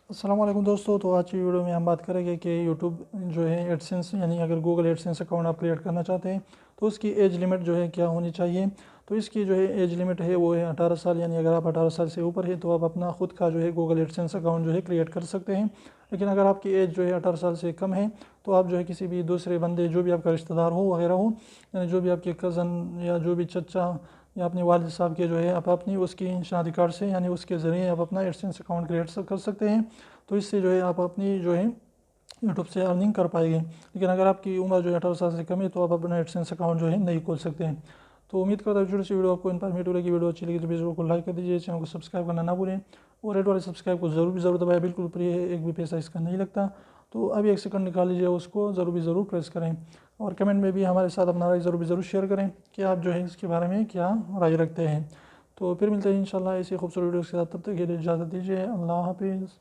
السلام علیکم دوستو، تو آج کی ویڈیو میں ہم بات کریں گے کہ یوٹیوب جو ہے ایڈسنس یعنی اگر گوگل ایڈسنس اکاؤنٹ آپ کریٹ کرنا چاہتے ہیں تو اس کی ایج لمٹ جو ہے کیا ہونی چاہیے۔ تو اس کی جو ہے ایج لمٹ ہے وہ ہے 18 سال، یعنی اگر آپ 18 سال سے اوپر ہے تو آپ اپنا خود کا جو ہے گوگل ایڈسنس اکاؤنٹ جو ہے کریٹ کر سکتے ہیں۔ لیکن اگر آپ کی ایج جو ہے 18 سال سے کم ہے تو آپ جو ہے کسی بھی دوسرے بندے جو بھی آپ کا رشتہ دار ہو وغیرہ ہو، یعنی جو بھی آپ کے کزن یا جو بھی چچا یا اپنے والد صاحب کے جو ہے آپ اپنی اس کی شناختی کارڈ سے یعنی اس کے ذریعے آپ اپنا ایڈسنس اکاؤنٹ کریٹ کر سکتے ہیں۔ تو اس سے جو ہے آپ اپنی جو ہے یوٹیوب سے ارننگ کر پائے گے۔ لیکن اگر آپ کی عمر جو ہے 18 سال سے کم ہے تو آپ اپنا ایڈسنس اکاؤنٹ جو ہے نہیں کھول سکتے ہیں۔ تو امید کرتا ہوں چھوٹی سی ویڈیو آپ کو انفارمیٹیو لگی۔ ویڈیو اچھی لگی تو ویڈیو کو لائک کر دیجیے، چینل کو سبسکرائب کرنا نہ بھولیں، اور ریڈ والے سبسکرائب کو ضرور دبائیں، بالکل فری ہے، ایک بھی پیسہ اس کا نہیں لگتا۔ تو ابھی ایک سیکنڈ نکال لیجیے، اس کو ضرور پریس کریں، اور کمنٹ میں بھی ہمارے ساتھ اپنا رائے ضرور شیئر کریں کہ آپ جو ہے اس کے بارے میں کیا رائے رکھتے ہیں۔ تو پھر ملتے ہیں انشاءاللہ ایسی خوبصورت ویڈیوز کے ساتھ، تب تک کے لیے اجازت دیجیے، اللہ حافظ۔